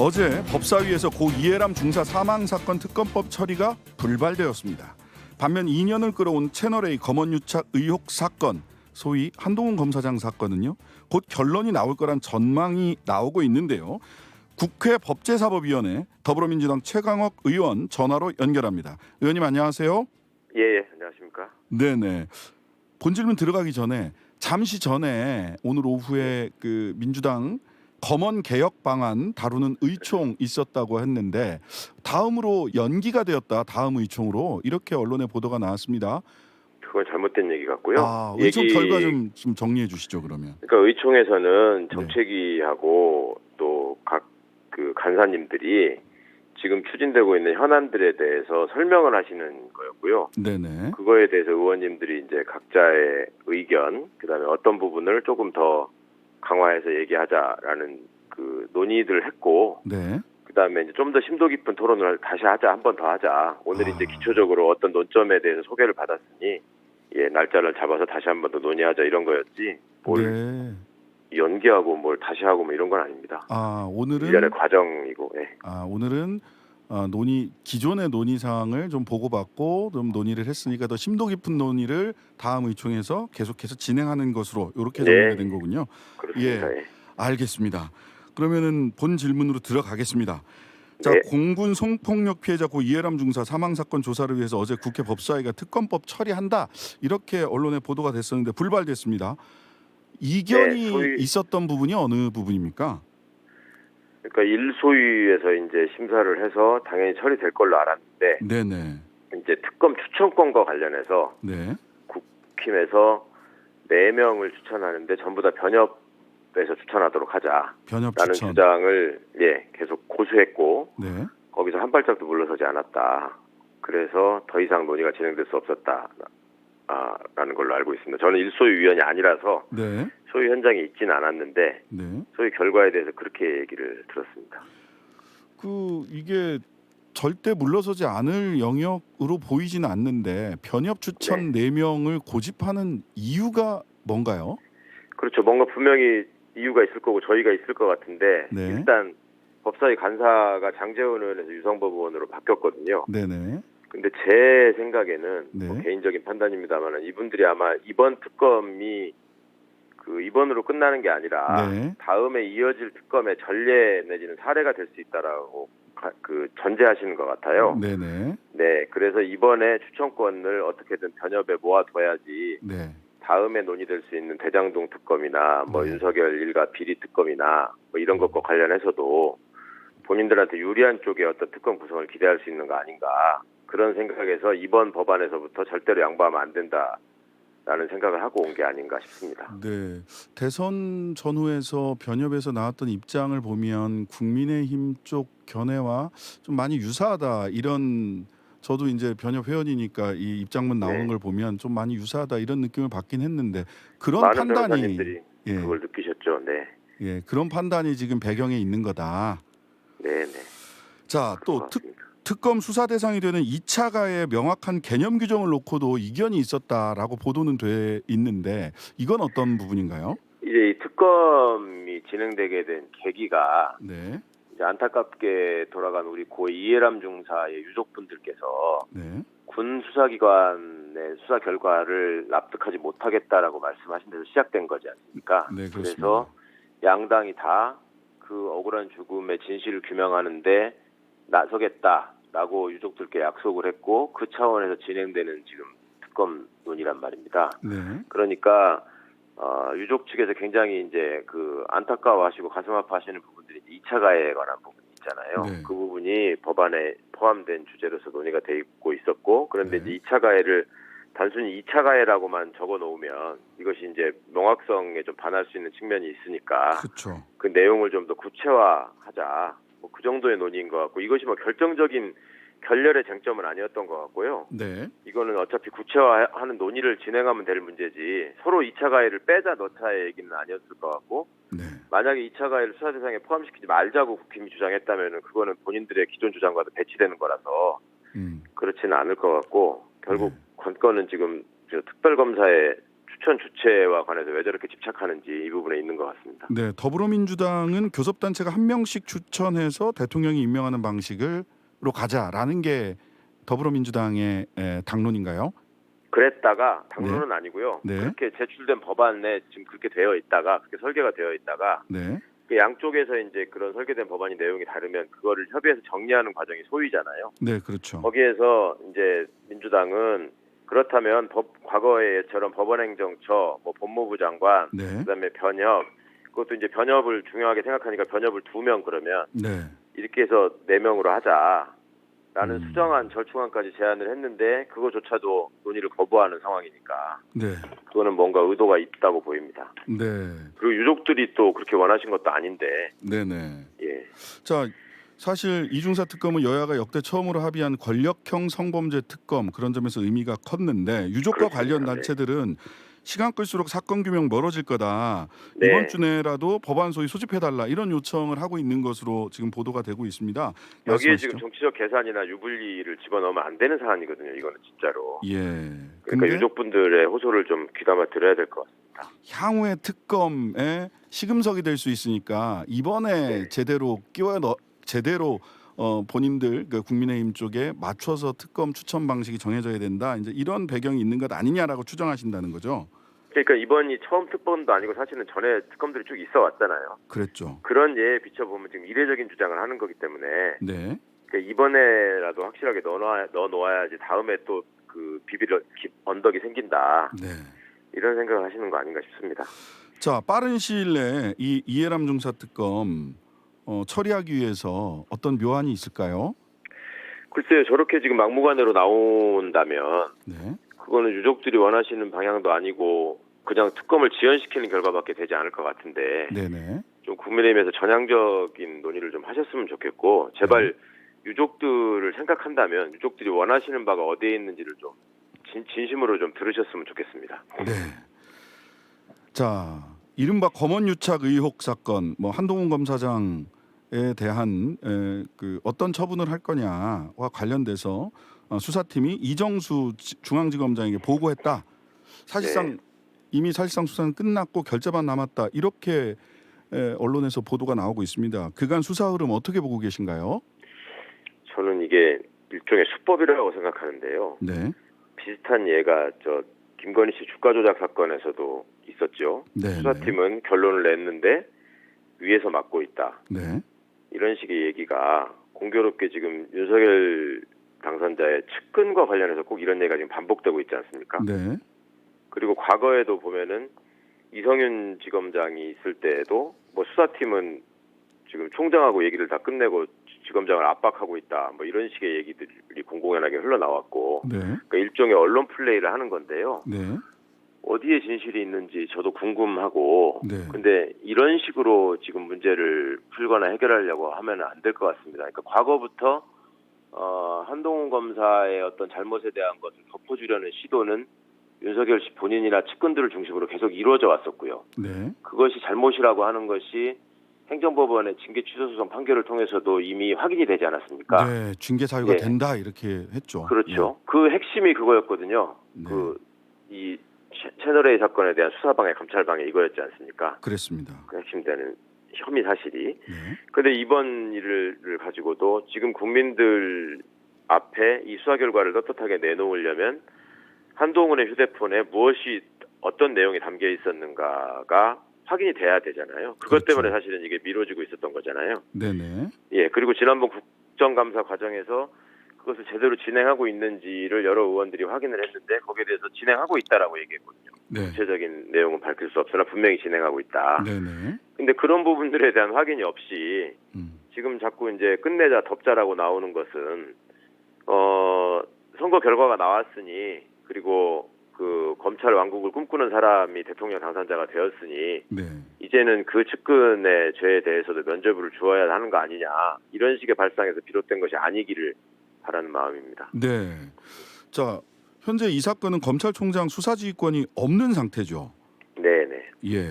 어제 법사위에서 고 이해람 중사 사망사건 특검법 처리가 불발되었습니다. 반면 2년을 끌어온 채널A 검언유착 의혹 사건, 소위 한동훈 검사장 사건은요, 곧 결론이 나올 거란 전망이 나오고 있는데요. 국회 법제사법위원회 더불어민주당 최강욱 의원 전화로 연결합니다. 의원님 안녕하세요. 예, 안녕하십니까. 네네. 본질문 들어가기 전에 잠시 전에 오늘 오후에 그 민주당 검언 개혁 방안 다루는 의총 있었다고 했는데 다음으로 연기가 되었다. 다음 의총으로 이렇게 언론에 보도가 나왔습니다. 그건 잘못된 얘기 같고요. 의총 결과 좀 정리해 주시죠 그러면. 그러니까 의총에서는 정책위하고 또 각 그 간사님들이 지금 추진되고 있는 현안들에 대해서 설명을 하시는 거였고요. 네네. 그거에 대해서 의원님들이 이제 각자의 의견, 그다음에 어떤 부분을 조금 더 강화해서 얘기하자라는 그 논의들을 했고, 네. 그다음에 이제 좀 더 심도 깊은 토론을 다시 하자, 한 번 더 하자. 오늘 이제 기초적으로 어떤 논점에 대해서 소개를 받았으니 날짜를 잡아서 다시 한 번 더 논의하자 이런 거였지. 뭘 연기하고 뭘 다시 하고 뭐 이런 건 아닙니다. 오늘은 일련의 과정이고. 오늘은 기존의 논의 사항을 좀 보고받고 좀 논의를 했으니까 더 심도 깊은 논의를 다음 의총에서 계속해서 진행하는 것으로 이렇게 정리가 된 거군요. 그렇습니다. 알겠습니다. 그러면은 본 질문으로 들어가겠습니다. 자, 공군 성폭력 피해자 고 이해람 중사 사망 사건 조사를 위해서 어제 국회 법사위가 특검법 처리한다 이렇게 언론에 보도가 됐었는데 불발됐습니다. 이견이 있었던 부분이 어느 부분입니까? 그러니까 일소위에서 이제 심사를 해서 당연히 처리될 걸로 알았는데, 네네. 이제 특검 추천권과 관련해서 국힘에서 4명을 추천하는데 전부 다 변협에서 추천하도록 하자라는 주장을 계속 고수했고, 거기서 한 발짝도 물러서지 않았다. 그래서 더 이상 논의가 진행될 수 없었다. 라는 걸로 알고 있습니다. 저는 일소위 위원이 아니라서 소위 현장에 있지는 않았는데 소위 결과에 대해서 그렇게 얘기를 들었습니다. 이게 절대 물러서지 않을 영역으로 보이지는 않는데 변협 추천 4명을 고집하는 이유가 뭔가요? 그렇죠. 뭔가 분명히 이유가 있을 거고 저희가 있을 것 같은데 일단 법사위 간사가 장재원 의원에서 유성범 의원으로 바뀌었거든요. 네네. 근데 제 생각에는 개인적인 판단입니다만 이분들이 아마 이번 특검이 이번으로 끝나는 게 아니라 다음에 이어질 특검의 전례 내지는 사례가 될 수 있다라고 전제하시는 것 같아요. 그래서 이번에 추천권을 어떻게든 변협에 모아둬야지 다음에 논의될 수 있는 대장동 특검이나 윤석열 일가 비리 특검이나 이런 것과 관련해서도 본인들한테 유리한 쪽의 어떤 특검 구성을 기대할 수 있는 거 아닌가. 그런 생각에서 이번 법안에서부터 절대로 양보하면 안 된다라는 생각을 하고 온 게 아닌가 싶습니다. 대선 전후에서 변협에서 나왔던 입장을 보면 국민의힘 쪽 견해와 좀 많이 유사하다 이런 저도 이제 변협 회원이니까 이 입장문 나오는 걸 보면 좀 많이 유사하다 이런 느낌을 받긴 했는데 그런 많은 판단이 변호사님들이 그걸 느끼셨죠. 그런 판단이 지금 배경에 있는 거다. 자, 또 특검 수사 대상이 되는 2차 가해의 명확한 개념 규정을 놓고도 이견이 있었다라고 보도는 돼 있는데 이건 어떤 부분인가요? 이제 이 특검이 진행되게 된 계기가 이제 안타깝게 돌아간 우리 고 이해람 중사의 유족분들께서 군 수사기관의 수사 결과를 납득하지 못하겠다라고 말씀하신 데서 시작된 거지 않습니까? 그래서 양당이 다 그 억울한 죽음의 진실을 규명하는데 나서겠다라고 유족들께 약속을 했고 그 차원에서 진행되는 지금 특검 논의란 말입니다. 그러니까 유족 측에서 굉장히 이제 안타까워하시고 가슴 아파하시는 부분들이 2차 가해에 관한 부분이 있잖아요. 그 부분이 법안에 포함된 주제로서 논의가 돼 있고 있었고 그런데 이제 2차 가해를 단순히 2차 가해라고만 적어 놓으면 이것이 이제 명확성에 좀 반할 수 있는 측면이 있으니까 그 내용을 좀 더 구체화하자. 그 정도의 논의인 것 같고 이것이 결정적인 결렬의 쟁점은 아니었던 것 같고요. 이거는 어차피 구체화하는 논의를 진행하면 될 문제지 서로 2차 가해를 빼자 넣자의 얘기는 아니었을 것 같고 만약에 2차 가해를 수사 대상에 포함시키지 말자고 국힘이 주장했다면 그거는 본인들의 기존 주장과도 배치되는 거라서 그렇지는 않을 것 같고 결국 관건은 지금 특별검사의 추천 주체와 관해서 왜 저렇게 집착하는지 이 부분에 있는 것 같습니다. 네, 더불어민주당은 교섭단체가 한 명씩 추천해서 대통령이 임명하는 방식으로 가자라는 게 더불어민주당의 당론인가요? 그랬다가 당론은 아니고요. 네. 그렇게 제출된 법안에 지금 그렇게 되어 있다가 그렇게 설계가 되어 있다가 네. 그 양쪽에서 이제 그런 설계된 법안이 내용이 다르면 그거를 협의해서 정리하는 과정이 소위잖아요. 네, 그렇죠. 거기에서 이제 민주당은 그렇다면 과거에처럼 법원행정처, 뭐 법무부 장관, 네. 그다음에 변협, 그것도 이제 변협을 중요하게 생각하니까 변협을 2명 그러면 네. 이렇게 해서 4명으로 하자라는 수정안 절충안까지 제안을 했는데 그거조차도 논의를 거부하는 상황이니까 네. 그거는 뭔가 의도가 있다고 보입니다. 네. 그리고 유족들이 또 그렇게 원하신 것도 아닌데. 네네. 예. 자, 사실 이중사 특검은 여야가 역대 처음으로 합의한 권력형 성범죄 특검, 그런 점에서 의미가 컸는데 유족과 그렇습니다. 관련 단체들은 시간 끌수록 사건 규명 멀어질 거다. 네. 이번 주 내라도 법안 소위 소집해달라, 이런 요청을 하고 있는 것으로 지금 보도가 되고 있습니다. 여기에 말씀하시죠. 지금 정치적 계산이나 유불리를 집어넣으면 안 되는 사안이거든요. 이거는 진짜로. 예. 그러니까 근데 유족분들의 호소를 좀 귀담아 들어야 될 것 같습니다. 향후의 특검에 시금석이 될 수 있으니까 이번에 네. 제대로 본인들 그 국민의힘 쪽에 맞춰서 특검 추천 방식이 정해져야 된다. 이제 이런 배경이 있는 것 아니냐라고 추정하신다는 거죠. 그러니까 이번이 처음 특검도 아니고 사실은 전에 특검들이 쭉 있어 왔잖아요. 그랬죠. 그런 예에 비춰보면 지금 이례적인 주장을 하는 거기 때문에 네. 그러니까 이번에라도 확실하게 넣어 놓아야지 다음에 또 그 언덕이 생긴다. 네. 이런 생각을 하시는 거 아닌가 싶습니다. 자, 빠른 시일 내에 이 이해람 중사 특검 처리하기 위해서 어떤 묘안이 있을까요? 글쎄요, 저렇게 지금 막무가내로 나온다면 네. 그거는 유족들이 원하시는 방향도 아니고 그냥 특검을 지연시키는 결과밖에 되지 않을 것 같은데 네네. 좀 국민의힘에서 전향적인 논의를 좀 하셨으면 좋겠고 제발 유족들을 생각한다면 유족들이 원하시는 바가 어디에 있는지를 좀 진심으로 좀 들으셨으면 좋겠습니다. 네. 자, 이른바 검언유착 의혹 사건, 뭐 한동훈 검사장에 대한 그 어떤 처분을 할 거냐와 관련돼서 수사팀이 이정수 중앙지검장에게 보고했다. 사실상 이미 수사는 끝났고 결재만 남았다. 이렇게 언론에서 보도가 나오고 있습니다. 그간 수사 흐름 어떻게 보고 계신가요? 저는 이게 일종의 수법이라고 생각하는데요. 네. 비슷한 예가 김건희 씨 주가 조작 사건에서도 있었죠. 네, 수사팀은 결론을 냈는데 위에서 막고 있다. 네. 이런 식의 얘기가 공교롭게 지금 윤석열 당선자의 측근과 관련해서 꼭 이런 얘기가 지금 반복되고 있지 않습니까? 네. 그리고 과거에도 보면은 이성윤 지검장이 있을 때에도 뭐 수사팀은 지금 총장하고 얘기를 다 끝내고 지검장을 압박하고 있다. 뭐 이런 식의 얘기들이 공공연하게 흘러나왔고 네. 그러니까 일종의 언론 플레이를 하는 건데요. 네. 어디에 진실이 있는지 저도 궁금하고 네. 근데 이런 식으로 지금 문제를 풀거나 해결하려고 하면 안 될 것 같습니다. 그러니까 과거부터 한동훈 검사의 어떤 잘못에 대한 것을 덮어주려는 시도는 윤석열 씨 본인이나 측근들을 중심으로 계속 이루어져 왔었고요. 네. 그것이 잘못이라고 하는 것이 행정법원의 징계 취소 소송 판결을 통해서도 이미 확인이 되지 않았습니까? 네, 징계 사유가 예. 된다 이렇게 했죠. 그렇죠. 그 핵심이 그거였거든요. 네. 이 채널A 사건에 대한 수사방해, 감찰방해 이거였지 않습니까? 그랬습니다. 그 핵심되는 혐의 사실이. 네. 그런데 이번 일을 가지고도 지금 국민들 앞에 이 수사 결과를 떳떳하게 내놓으려면 한동훈의 휴대폰에 무엇이 어떤 내용이 담겨 있었는가가 확인이 돼야 되잖아요. 그것 그렇죠. 때문에 사실은 이게 미뤄지고 있었던 거잖아요. 네네. 예, 그리고 지난번 국정감사 과정에서 그것을 제대로 진행하고 있는지를 여러 의원들이 확인을 했는데 거기에 대해서 진행하고 있다라고 얘기했거든요. 네. 구체적인 내용은 밝힐 수 없으나 분명히 진행하고 있다. 네네. 근데 그런 부분들에 대한 확인이 없이 지금 자꾸 이제 끝내자 덮자라고 나오는 것은 선거 결과가 나왔으니 그리고 그 검찰 왕국을 꿈꾸는 사람이 대통령 당선자가 되었으니 네. 이제는 그 측근의 죄에 대해서도 면죄부를 주어야 하는 거 아니냐 이런 식의 발상에서 비롯된 것이 아니기를 바라는 마음입니다. 네. 자, 현재 이 사건은 검찰총장 수사지휘권이 없는 상태죠. 네네. 예.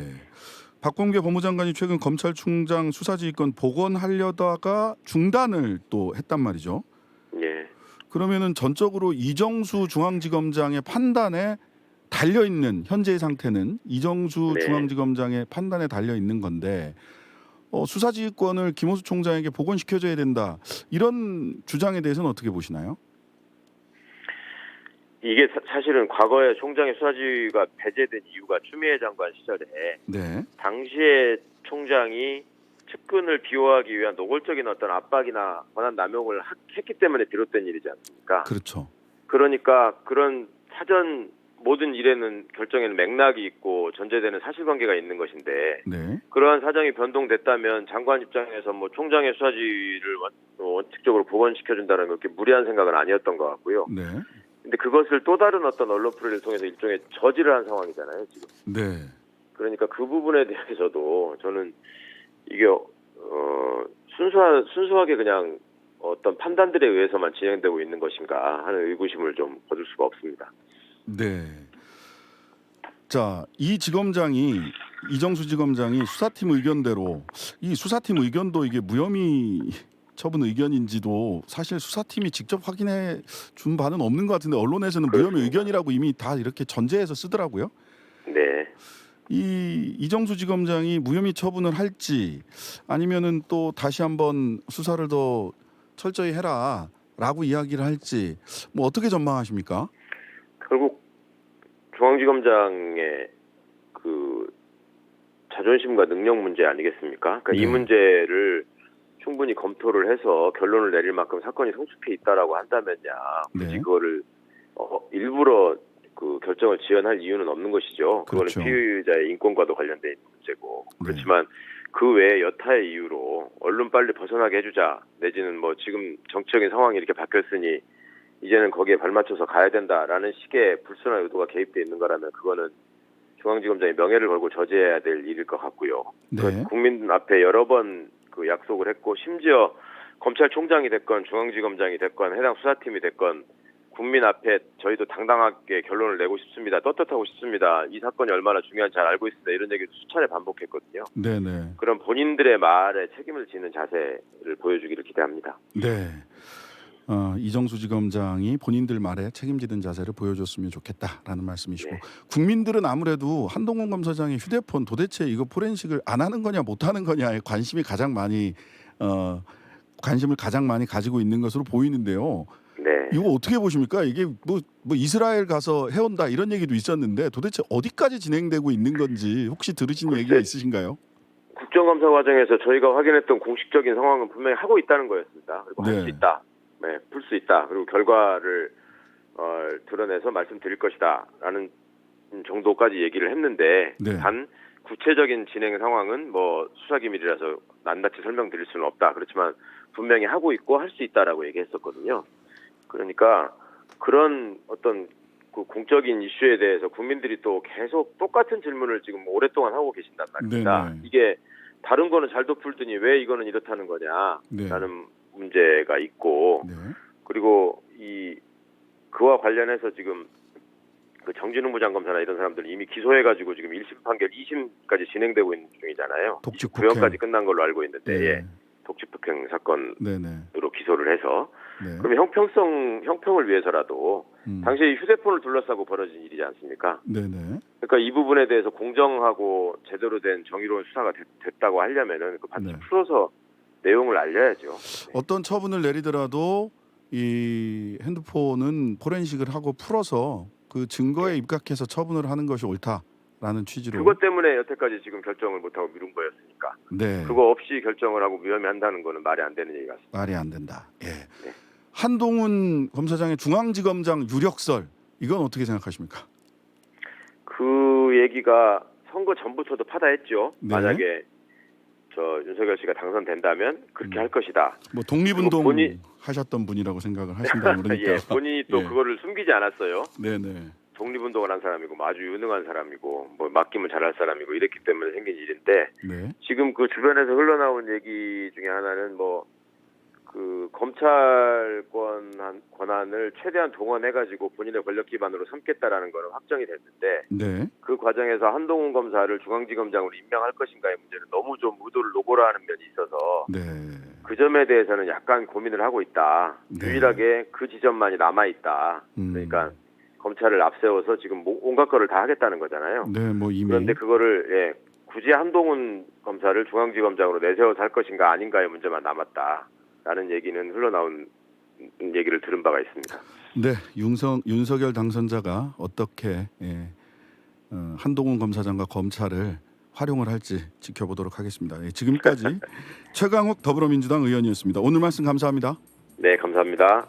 박범계 법무장관이 최근 검찰총장 수사지휘권 복원하려다가 중단을 또 했단 말이죠. 예. 그러면은 전적으로 이정수 중앙지검장의 판단에 달려 있는 현재의 상태는 이정수 네. 중앙지검장의 판단에 달려 있는 건데 수사지휘권을 김호수 총장에게 복원시켜줘야 된다. 이런 주장에 대해서는 어떻게 보시나요? 이게 사실은 과거에 총장의 수사지휘가 배제된 이유가 추미애 장관 시절에 네. 당시에 총장이 측근을 비호하기 위한 노골적인 어떤 압박이나 권한 남용을 했기 때문에 비롯된 일이지 않습니까? 그렇죠. 그러니까 그런 사전 모든 일에는 결정에는 맥락이 있고 전제되는 사실관계가 있는 것인데 네. 그러한 사정이 변동됐다면 장관 입장에서 뭐 총장의 수사지휘를 원칙적으로 복원시켜준다는 그렇게 무리한 생각은 아니었던 것 같고요. 네. 근데 그것을 또 다른 어떤 언론 플레이를 통해서 일종의 저지를 한 상황이잖아요, 지금. 네. 그러니까 그 부분에 대해서도 저는 이게 순수하게 그냥 어떤 판단들에 의해서만 진행되고 있는 것인가 하는 의구심을 좀 거둘 수가 없습니다. 네. 자, 이정수 지검장이 수사팀 의견대로 이 수사팀 의견도 이게 무혐의 처분 의견인지도 사실 수사팀이 직접 확인해 준 바는 없는 것 같은데 언론에서는 무혐의 의견이라고 이미 다 이렇게 전제해서 쓰더라고요. 네. 이정수 지검장이 무혐의 처분을 할지 아니면은 또 다시 한번 수사를 더 철저히 해라라고 이야기를 할지 뭐 어떻게 전망하십니까? 결국 중앙지검장의 그 자존심과 능력 문제 아니겠습니까? 그러니까 네. 이 문제를 충분히 검토를 해서 결론을 내릴 만큼 사건이 성숙해 있다라고 한다면야 굳이 네. 그거를 일부러 그 결정을 지연할 이유는 없는 것이죠. 그렇죠. 그거는 피의자의 인권과도 관련된 문제고. 네. 그렇지만 그 외에 여타의 이유로 언론 빨리 벗어나게 해주자 내지는 뭐 지금 정치적인 상황이 이렇게 바뀌었으니 이제는 거기에 발맞춰서 가야 된다라는 식의 불순한 의도가 개입돼 있는 거라면 그거는 중앙지검장이 명예를 걸고 저지해야 될 일일 것 같고요. 네. 국민 앞에 여러 번 그 약속을 했고 심지어 검찰총장이 됐건 중앙지검장이 됐건 해당 수사팀이 됐건 국민 앞에 저희도 당당하게 결론을 내고 싶습니다. 떳떳하고 싶습니다. 이 사건이 얼마나 중요한지 잘 알고 있습니다. 이런 얘기도 수차례 반복했거든요. 네네. 그런 본인들의 말에 책임을 지는 자세를 보여주기를 기대합니다. 네. 이정수 지검장이 본인들 말에 책임지는 자세를 보여줬으면 좋겠다라는 말씀이시고 네. 국민들은 아무래도 한동훈 검사장의 휴대폰 도대체 이거 포렌식을 안 하는 거냐 못 하는 거냐에 관심을 가장 많이 가지고 있는 것으로 보이는데요. 네. 이거 어떻게 보십니까? 이게 뭐 이스라엘 가서 해온다 이런 얘기도 있었는데 도대체 어디까지 진행되고 있는 건지 혹시 들으신 얘기가 있으신가요? 국정감사 과정에서 저희가 확인했던 공식적인 상황은 분명히 하고 있다는 거였습니다. 그리고 할 수 있다. 네, 풀 수 있다. 그리고 결과를 드러내서 말씀드릴 것이다라는 정도까지 얘기를 했는데 네. 단 구체적인 진행 상황은 뭐 수사기밀이라서 낱낱이 설명드릴 수는 없다. 그렇지만 분명히 하고 있고 할 수 있다라고 얘기했었거든요. 그러니까 그런 어떤 그 공적인 이슈에 대해서 국민들이 또 계속 똑같은 질문을 지금 오랫동안 하고 계신단 말입니다. 네네. 이게 다른 거는 잘도 풀더니 왜 이거는 이렇다는 거냐라는 네. 문제가 있고 네. 그리고 그와 관련해서 지금 그 정진웅 부장검사나 이런 사람들은 이미 기소해가지고 지금 1심 판결 2심까지 진행되고 있는 중이잖아요. 독직폭행. 9년까지 끝난 걸로 알고 있는데 네. 예. 독직폭행 사건으로 네네. 기소를 해서 네. 그럼 형평을 위해서라도 당시에 휴대폰을 둘러싸고 벌어진 일이지 않습니까? 네네. 그러니까 이 부분에 대해서 공정하고 제대로 된 정의로운 수사가 됐다고 하려면은 그 반드시 네. 풀어서 내용을 알려야죠. 어떤 처분을 내리더라도 이 핸드폰은 포렌식을 하고 풀어서 그 증거에 입각해서 처분을 하는 것이 옳다라는 취지로. 그것 때문에 여태까지 지금 결정을 못하고 미룬 거였으니까. 네. 그거 없이 결정을 하고 무혐의한다는 거는 말이 안 되는 얘기 같습니다. 말이 안 된다. 예. 네. 한동훈 검사장의 중앙지검장 유력설 이건 어떻게 생각하십니까? 그 얘기가 선거 전부터도 파다했죠. 네. 만약에 윤석열 씨가 당선된다면 그렇게 할 것이다. 뭐 독립운동 하셨던 분이라고 생각을 하신다 그러니까. 예, 본인이 또 예. 그거를 숨기지 않았어요. 네네. 독립운동을 한 사람이고 아주 유능한 사람이고 뭐 맡기면 잘할 사람이고 이랬기 때문에 생긴 일인데 네. 지금 그 주변에서 흘러나온 얘기 중에 하나는 뭐 그 검찰권 권한을 최대한 동원해가지고 본인의 권력 기반으로 삼겠다라는 거는 확정이 됐는데 네. 그 과정에서 한동훈 검사를 중앙지검장으로 임명할 것인가의 문제는 너무 좀 의도를 노골화하는 면이 있어서 네. 그 점에 대해서는 약간 고민을 하고 있다. 네. 유일하게 그 지점만이 남아 있다. 그러니까 검찰을 앞세워서 지금 온갖 거를 다 하겠다는 거잖아요. 네, 뭐 이미. 그런데 그거를 굳이 한동훈 검사를 중앙지검장으로 내세워서 할 것인가 아닌가의 문제만 남았다라는 얘기는 흘러나온 얘기를 들은 바가 있습니다. 네, 윤석열 당선자가 어떻게 한동훈 검사장과 검찰을 활용을 할지 지켜보도록 하겠습니다. 지금까지 최강욱 더불어민주당 의원이었습니다. 오늘 말씀 감사합니다. 네, 감사합니다.